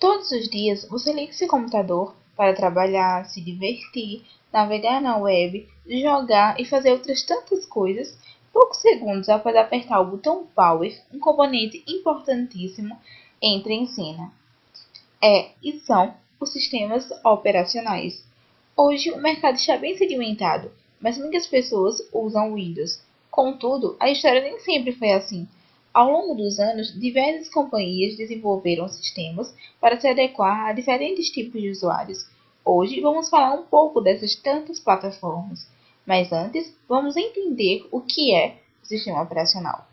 Todos os dias você liga seu computador para trabalhar, se divertir, navegar na web, jogar e fazer outras tantas coisas. Poucos segundos após apertar o botão Power, um componente importantíssimo entra em cena. E são os sistemas operacionais. Hoje o mercado está bem segmentado, mas muitas pessoas usam Windows. Contudo, a história nem sempre foi assim. Ao longo dos anos, diversas companhias desenvolveram sistemas para se adequar a diferentes tipos de usuários. Hoje vamos falar um pouco dessas tantas plataformas, mas antes vamos entender o que é o sistema operacional.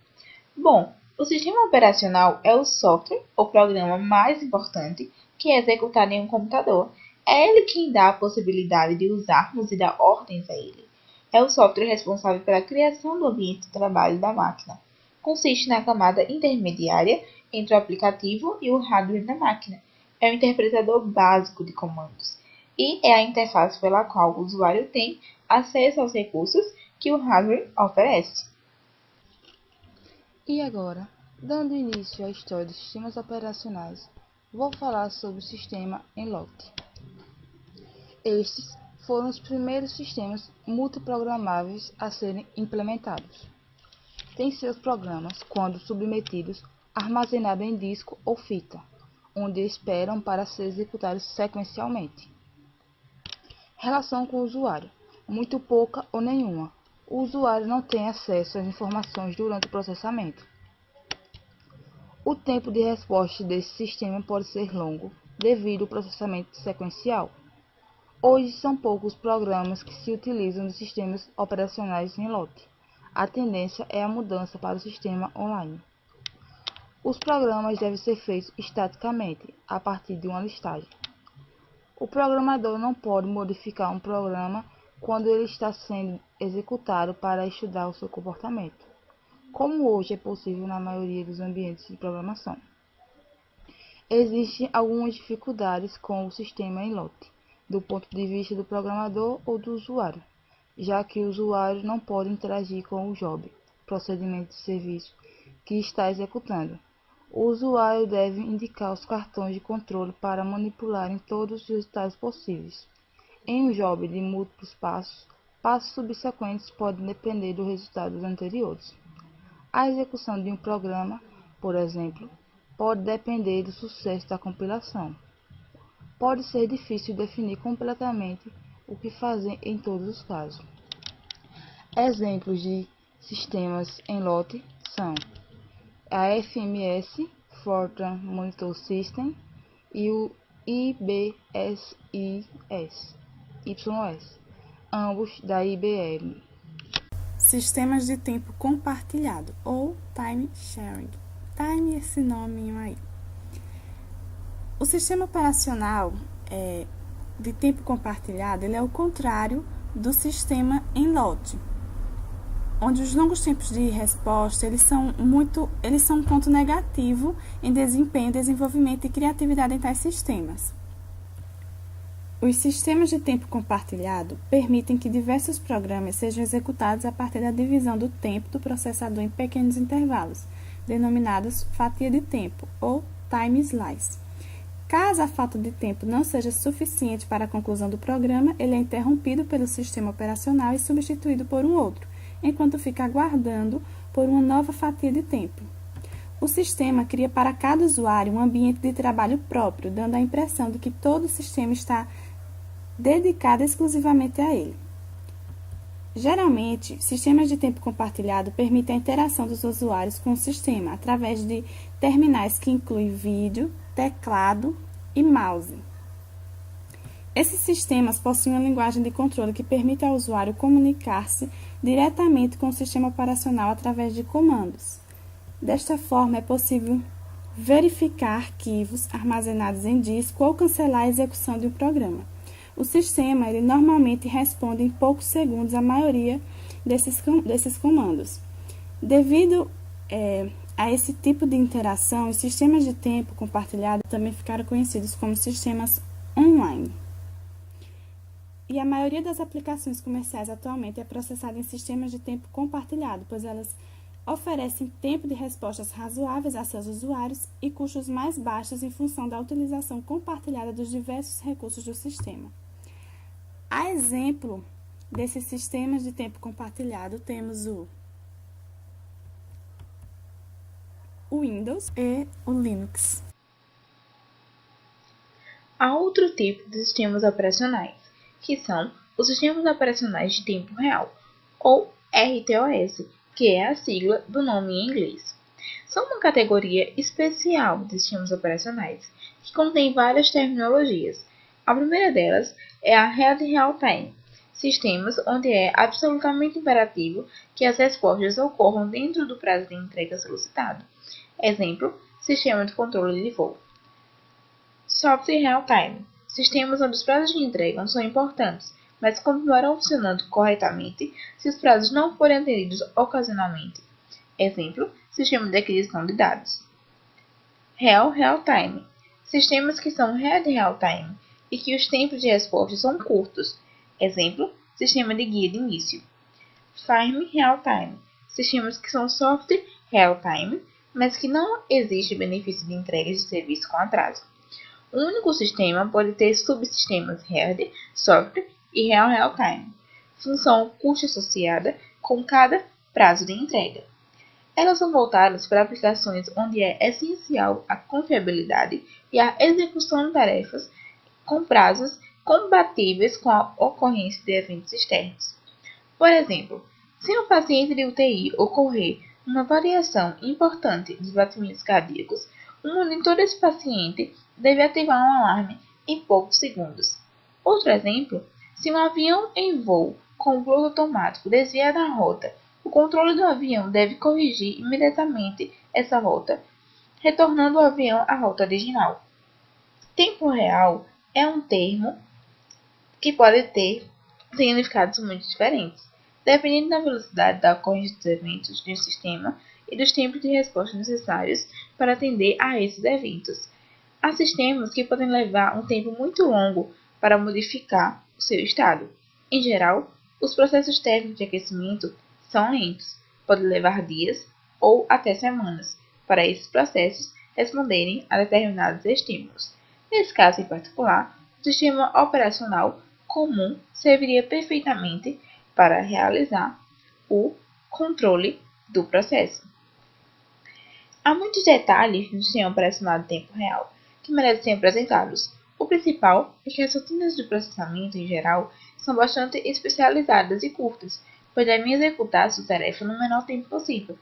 Bom, o sistema operacional é o software ou programa mais importante que é executado em um computador. É ele quem dá a possibilidade de usarmos e dar ordens a ele. É o software responsável pela criação do ambiente de trabalho da máquina. Consiste na camada intermediária entre o aplicativo e o hardware da máquina. É o interpretador básico de comandos e é a interface pela qual o usuário tem acesso aos recursos que o hardware oferece. E agora, dando início à história dos sistemas operacionais, vou falar sobre o sistema Enlot. Estes foram os primeiros sistemas multiprogramáveis a serem implementados. Tem seus programas, quando submetidos, armazenados em disco ou fita, onde esperam para ser executados sequencialmente. Relação com o usuário: muito pouca ou nenhuma. O usuário não tem acesso às informações durante o processamento. O tempo de resposta desse sistema pode ser longo, devido ao processamento sequencial. Hoje são poucos os programas que se utilizam de sistemas operacionais em lote. A tendência é a mudança para o sistema online. Os programas devem ser feitos estaticamente, a partir de uma listagem. O programador não pode modificar um programa quando ele está sendo executado para estudar o seu comportamento, como hoje é possível na maioria dos ambientes de programação. Existem algumas dificuldades com o sistema em lote, do ponto de vista do programador ou do usuário, já que o usuário não pode interagir com o job, procedimento de serviço, que está executando. O usuário deve indicar os cartões de controle para manipular em todos os resultados possíveis. Em um job de múltiplos passos subsequentes podem depender dos resultados anteriores. A execução de um programa, por exemplo, pode depender do sucesso da compilação. Pode ser difícil definir completamente o que fazer em todos os casos. Exemplos de sistemas em lote são a FMS, Fortran Monitor System, e o IBSIS, YS, ambos da IBM. Sistemas de tempo compartilhado ou time sharing. Time esse nominho aí. O sistema operacional de tempo compartilhado ele é o contrário do sistema em lote, onde os longos tempos de resposta eles são um ponto negativo em desempenho, desenvolvimento e criatividade em tais sistemas. Os sistemas de tempo compartilhado permitem que diversos programas sejam executados a partir da divisão do tempo do processador em pequenos intervalos, denominados fatia de tempo ou time slice. Caso a falta de tempo não seja suficiente para a conclusão do programa, ele é interrompido pelo sistema operacional e substituído por um outro, enquanto fica aguardando por uma nova fatia de tempo. O sistema cria para cada usuário um ambiente de trabalho próprio, dando a impressão de que todo o sistema está dedicado exclusivamente a ele. Geralmente, sistemas de tempo compartilhado permitem a interação dos usuários com o sistema através de terminais que incluem vídeo, teclado e mouse. Esses sistemas possuem uma linguagem de controle que permite ao usuário comunicar-se diretamente com o sistema operacional através de comandos. Desta forma, é possível verificar arquivos armazenados em disco ou cancelar a execução de um programa. O sistema ele normalmente responde em poucos segundos a maioria desses comandos. Devido a esse tipo de interação, os sistemas de tempo compartilhado também ficaram conhecidos como sistemas online. E a maioria das aplicações comerciais atualmente é processada em sistemas de tempo compartilhado, pois elas oferecem tempo de respostas razoáveis a seus usuários e custos mais baixos em função da utilização compartilhada dos diversos recursos do sistema. A exemplo desses sistemas de tempo compartilhado, temos o Windows e o Linux. Há outro tipo de sistemas operacionais, que são os sistemas operacionais de tempo real, ou RTOS, que é a sigla do nome em inglês. São uma categoria especial de sistemas operacionais, que contém várias terminologias. A primeira delas é a Rede Real-Time, sistemas onde é absolutamente imperativo que as respostas ocorram dentro do prazo de entrega solicitado. Exemplo, sistema de controle de voo. Software Real-Time, sistemas onde os prazos de entrega são importantes, mas continuarão funcionando corretamente se os prazos não forem atendidos ocasionalmente. Exemplo, sistema de aquisição de dados. Real-Time, sistemas que são Red Real-Time e que os tempos de resposta são curtos. Exemplo, sistema de guia de início. Firm Real-Time, sistemas que são Software Real-Time, mas que não existe benefício de entrega de serviço com atraso. Um único sistema pode ter subsistemas Hard, Software e Real-Time, função custo associada com cada prazo de entrega. Elas são voltadas para aplicações onde é essencial a confiabilidade e a execução de tarefas com prazos compatíveis com a ocorrência de eventos externos. Por exemplo, se no paciente de UTI ocorrer uma variação importante dos batimentos cardíacos, o monitor desse paciente deve ativar um alarme em poucos segundos. Outro exemplo, se um avião em voo com o piloto automático desviar da rota, o controle do avião deve corrigir imediatamente essa rota, retornando o avião à rota original. Tempo real é um termo que pode ter significados muito diferentes, dependendo da velocidade da ocorrência dos eventos de um sistema e dos tempos de resposta necessários para atender a esses eventos. Há sistemas que podem levar um tempo muito longo para modificar o seu estado. Em geral, os processos técnicos de aquecimento são lentos, podem levar dias ou até semanas para esses processos responderem a determinados estímulos. Nesse caso em particular, o sistema operacional comum serviria perfeitamente para realizar o controle do processo. Há muitos detalhes no sistema operacional de tempo real que merecem ser apresentados. O principal é que as rotinas de processamento, em geral, são bastante especializadas e curtas, pois devem executar sua tarefa no menor tempo possível.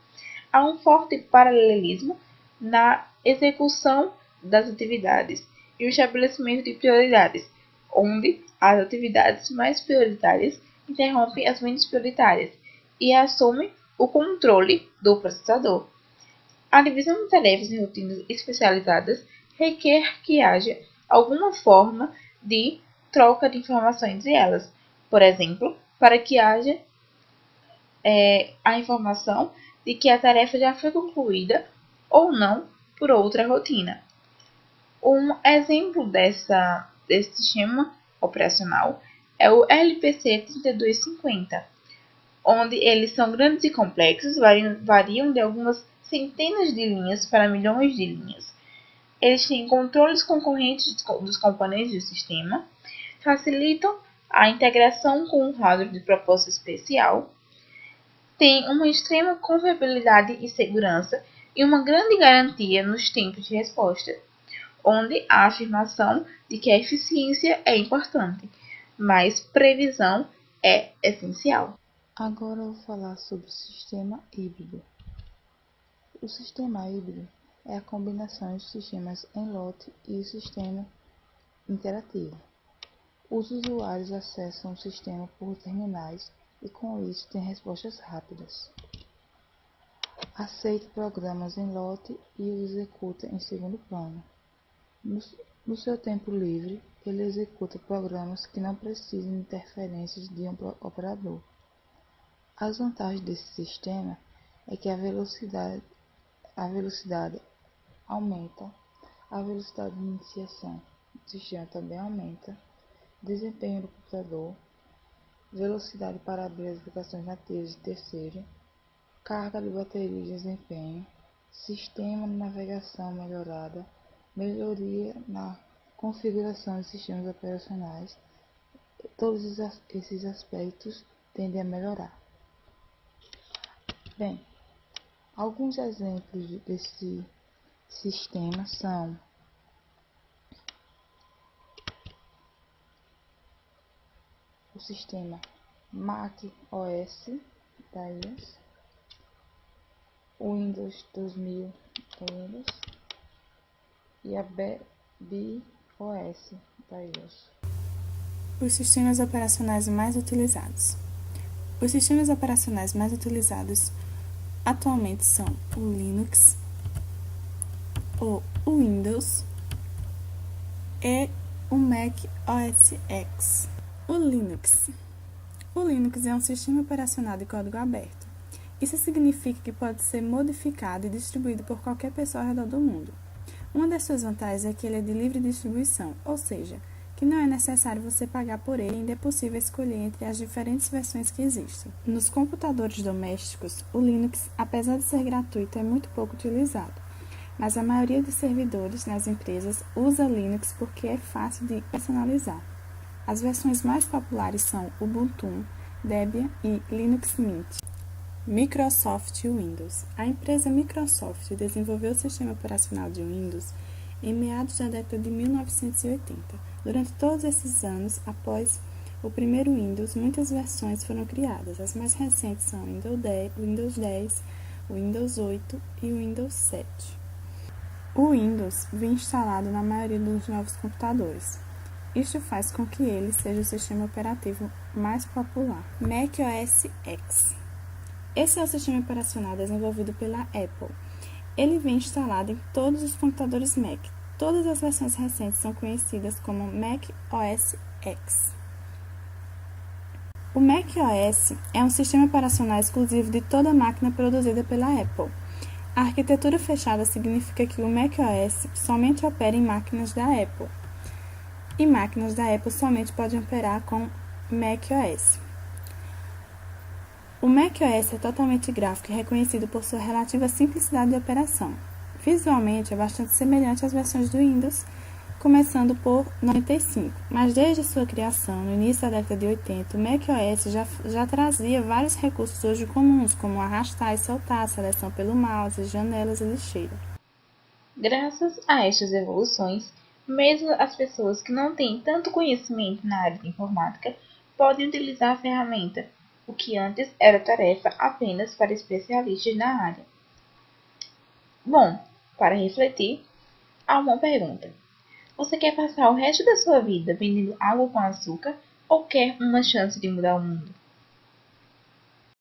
Há um forte paralelismo na execução das atividades e o estabelecimento de prioridades, onde as atividades mais prioritárias interrompem as menos prioritárias e assumem o controle do processador. A divisão de tarefas em rotinas especializadas requer que haja alguma forma de troca de informações entre elas. Por exemplo, para que haja a informação de que a tarefa já foi concluída ou não por outra rotina. Um exemplo desse sistema operacional é o LPC 3250, onde eles são grandes e complexos, variam de algumas centenas de linhas para milhões de linhas. Eles têm controles concorrentes dos componentes do sistema, facilitam a integração com o hardware de propósito especial, têm uma extrema confiabilidade e segurança e uma grande garantia nos tempos de resposta, onde há a afirmação de que a eficiência é importante, mas previsão é essencial. Agora eu vou falar sobre o sistema híbrido. O sistema híbrido é a combinação dos sistemas em lote e o sistema interativo. Os usuários acessam o sistema por terminais e com isso têm respostas rápidas. Aceita programas em lote e os executa em segundo plano. No seu tempo livre, ele executa programas que não precisam de interferências de um operador. As vantagens desse sistema é que a velocidade aumenta, a velocidade de iniciação do sistema também aumenta, desempenho do computador, velocidade para abrir as aplicações nativas de terceiro, carga de bateria e desempenho, sistema de navegação melhorada, melhoria na configuração de sistemas operacionais. Todos esses aspectos tendem a melhorar. Bem, alguns exemplos desse sistema são o sistema Mac OS da iOS, o Windows 2000 da Windows e a BIOS da iOS. Os sistemas operacionais mais utilizados. Os sistemas operacionais mais utilizados atualmente são o Linux, o Windows e o Mac OS X. O Linux. O Linux é um sistema operacional de código aberto. Isso significa que pode ser modificado e distribuído por qualquer pessoa ao redor do mundo. Uma das suas vantagens é que ele é de livre distribuição, ou seja, que não é necessário você pagar por ele e ainda é possível escolher entre as diferentes versões que existem. Nos computadores domésticos, o Linux, apesar de ser gratuito, é muito pouco utilizado, mas a maioria dos servidores nas empresas usa Linux porque é fácil de personalizar. As versões mais populares são Ubuntu, Debian e Linux Mint. Microsoft Windows. A empresa Microsoft desenvolveu o sistema operacional de Windows em meados da década de 1980. Durante todos esses anos, após o primeiro Windows, muitas versões foram criadas. As mais recentes são Windows 10, Windows 8 e Windows 7. O Windows vem instalado na maioria dos novos computadores. Isto faz com que ele seja o sistema operativo mais popular. Mac OS X. Esse é o sistema operacional desenvolvido pela Apple. Ele vem instalado em todos os computadores Mac. Todas as versões recentes são conhecidas como Mac OS X. O Mac OS é um sistema operacional exclusivo de toda máquina produzida pela Apple. A arquitetura fechada significa que o Mac OS somente opera em máquinas da Apple. E máquinas da Apple somente podem operar com Mac OS. O Mac OS é totalmente gráfico e reconhecido por sua relativa simplicidade de operação. Visualmente é bastante semelhante às versões do Windows, começando por 95, mas desde sua criação, no início da década de 80, o Mac OS já trazia vários recursos hoje comuns, como arrastar e soltar, seleção pelo mouse, janelas e lixeira. Graças a estas evoluções, mesmo as pessoas que não têm tanto conhecimento na área de informática podem utilizar a ferramenta, o que antes era tarefa apenas para especialistas na área. Bom, para refletir, há uma pergunta. Você quer passar o resto da sua vida vendendo água com açúcar ou quer uma chance de mudar o mundo?